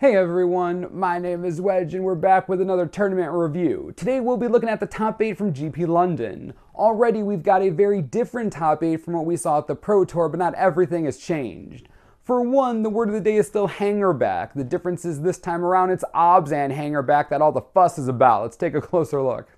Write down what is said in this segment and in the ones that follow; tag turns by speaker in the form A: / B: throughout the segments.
A: Hey everyone, my name is Wedge and we're back with another tournament review. Today we'll be looking at the top 8 from GP London. Already we've got a very different top 8 from what we saw at the Pro Tour, but not everything has changed. For one, the word of the day is still hangarback. The difference is this time around it's Abzan hangarback that all the fuss is about. Let's take a closer look.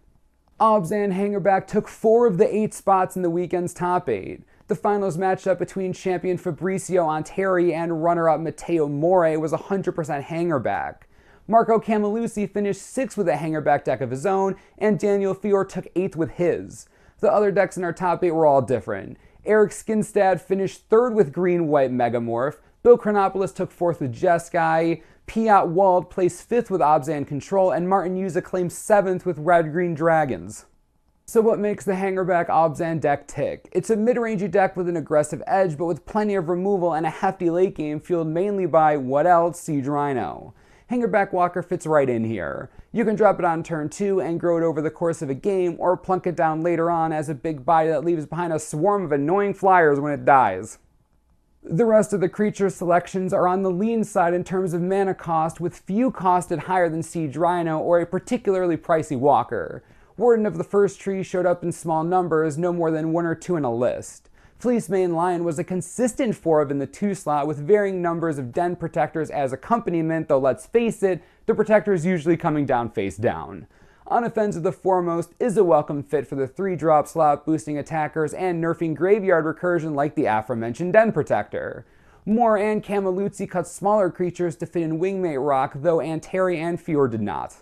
A: Abzan hangarback took 4 of the 8 spots in the weekend's top 8. The finals matchup between champion Fabrizio Anteri and runner-up Matteo More was 100% hangarback. Marco Camelucci finished 6th with a hangarback deck of his own, and Daniel Fior took 8th with his. The other decks in our top 8 were all different. Eric Skinstad finished 3rd with green-white megamorph, Bill Chronopoulos took 4th with Jeskai, Piat Wald placed 5th with Abzan Control, and Martin Yuza claimed 7th with red-green dragons. So what makes the hangarback Abzan deck tick? It's a mid-rangey deck with an aggressive edge, but with plenty of removal and a hefty late game fueled mainly by, what else, Siege Rhino. Hangarback Walker fits right in here. You can drop it on turn 2 and grow it over the course of a game, or plunk it down later on as a big body that leaves behind a swarm of annoying flyers when it dies. The rest of the creature selections are on the lean side in terms of mana cost, with few costed higher than Siege Rhino or a particularly pricey walker. Warden of the First Tree showed up in small numbers, no more than 1 or 2 in a list. Fleecemane Lion was a consistent 4 of in the 2 slot with varying numbers of Den Protectors as accompaniment, though let's face it, the Protector's usually coming down face down. Unoffensive the Foremost is a welcome fit for the 3-drop slot, boosting attackers and nerfing graveyard recursion like the aforementioned Den Protector. Moore and Camelucci cut smaller creatures to fit in Wingmate Rock, though Anteri and Fior did not.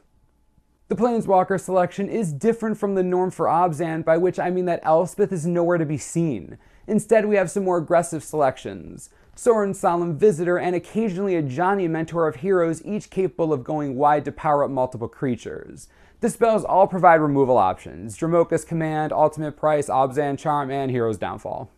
A: The Planeswalker selection is different from the norm for Abzan, by which I mean that Elspeth is nowhere to be seen. Instead, we have some more aggressive selections. Sorin Solemn Visitor and occasionally a Johnny Mentor of Heroes, each capable of going wide to power up multiple creatures. The spells all provide removal options: Dromoka's Command, Ultimate Price, Abzan Charm, and Hero's Downfall.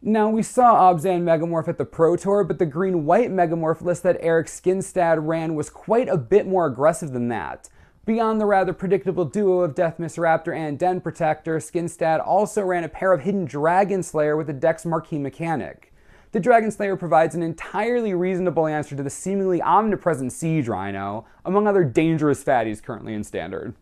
A: Now, we saw Abzan Megamorph at the Pro Tour, but the green-white Megamorph list that Eric Skinstad ran was quite a bit more aggressive than that. Beyond the rather predictable duo of Deathmiss Raptor and Den Protector, Skinstad also ran a pair of Hidden Dragon Slayer with the deck's marquee mechanic. The Dragon Slayer provides an entirely reasonable answer to the seemingly omnipresent Siege Rhino, among other dangerous fatties currently in Standard.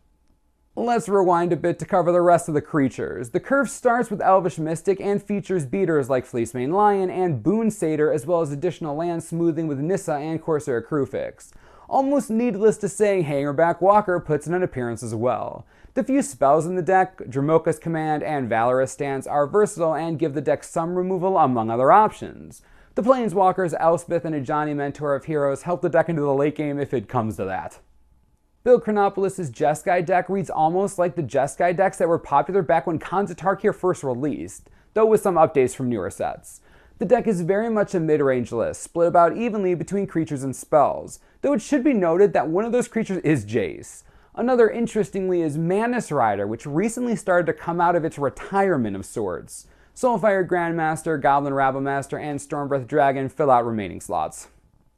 A: Let's rewind a bit to cover the rest of the creatures. The curve starts with Elvish Mystic and features beaters like Fleecemane Lion and Boon Satyr, as well as additional land smoothing with Nissa and Corsair Crewfix. Almost needless to say, Hangarback Walker puts in an appearance as well. The few spells in the deck, Dromoka's Command and Valorous Stance, are versatile and give the deck some removal among other options. The Planeswalkers, Elspeth, and a Johnny Mentor of Heroes help the deck into the late game if it comes to that. Bill Chronopoulos' Jeskai deck reads almost like the Jeskai decks that were popular back when Khans of Tarkir first released, though with some updates from newer sets. The deck is very much a mid-range list, split about evenly between creatures and spells, though it should be noted that one of those creatures is Jace. Another, interestingly, is Manus Rider, which recently started to come out of its retirement of sorts. Soulfire Grandmaster, Goblin Rabblemaster, and Stormbreath Dragon fill out remaining slots.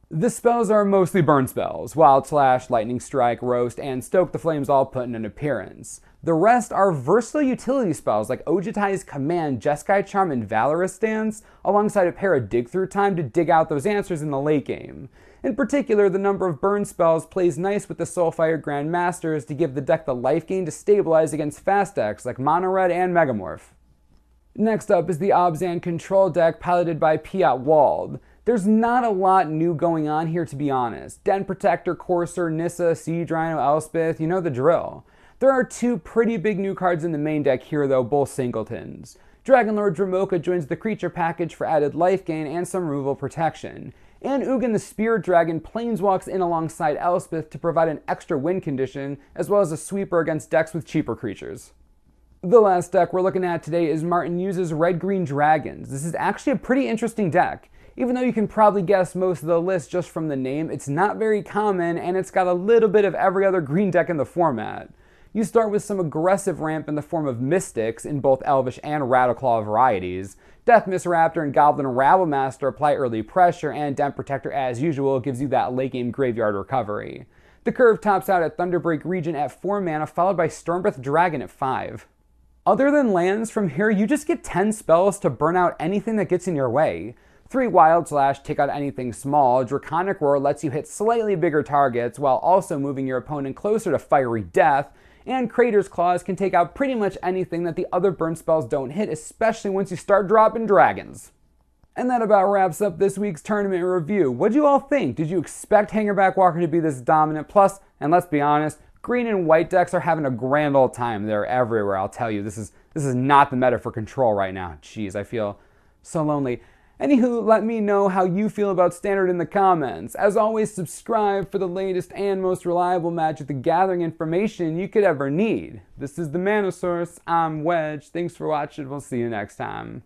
A: The spells are mostly burn spells. Wild Slash, Lightning Strike, Roast, and Stoke the Flames all put in an appearance. The rest are versatile utility spells like Ojutai's Command, Jeskai Charm, and Valorous Stance, alongside a pair of Dig Through Time to dig out those answers in the late game. In particular, the number of burn spells plays nice with the Soulfire Grandmasters to give the deck the life gain to stabilize against fast decks like Mono Red and Megamorph. Next up is the Abzan Control deck piloted by Piat Wald. There's not a lot new going on here, to be honest. Den Protector, Corsair, Nissa, Siege Rhino, Elspeth, you know the drill. There are 2 pretty big new cards in the main deck here though, both singletons. Dragonlord Dromoka joins the creature package for added life gain and some removal protection. And Ugin the Spirit Dragon planeswalks in alongside Elspeth to provide an extra win condition, as well as a sweeper against decks with cheaper creatures. The last deck we're looking at today is Martin Yuza's Red-Green Dragons. This is actually a pretty interesting deck. Even though you can probably guess most of the list just from the name, it's not very common, and it's got a little bit of every other green deck in the format. You start with some aggressive ramp in the form of Mystics in both Elvish and Rattleclaw varieties. Deathmiss Raptor and Goblin Rabblemaster apply early pressure, and Den Protector, as usual, gives you that late game graveyard recovery. The curve tops out at Thunderbreak Regent at 4 mana, followed by Stormbreath Dragon at 5. Other than lands from here, you just get 10 spells to burn out anything that gets in your way. 3 Wild Slash, take out anything small. Draconic Roar lets you hit slightly bigger targets while also moving your opponent closer to Fiery Death. And Crater's Claws can take out pretty much anything that the other burn spells don't hit, especially once you start dropping dragons. And that about wraps up this week's tournament review. What'd you all think? Did you expect Hangarback Walker to be this dominant? Plus, and let's be honest, green and white decks are having a grand old time. They're everywhere, I'll tell you. This is not the meta for control right now. Jeez, I feel so lonely. Anywho, let me know how you feel about Standard in the comments. As always, subscribe for the latest and most reliable Magic the Gathering information you could ever need. This is the Manosaurus. I'm Wedge. Thanks for watching. We'll see you next time.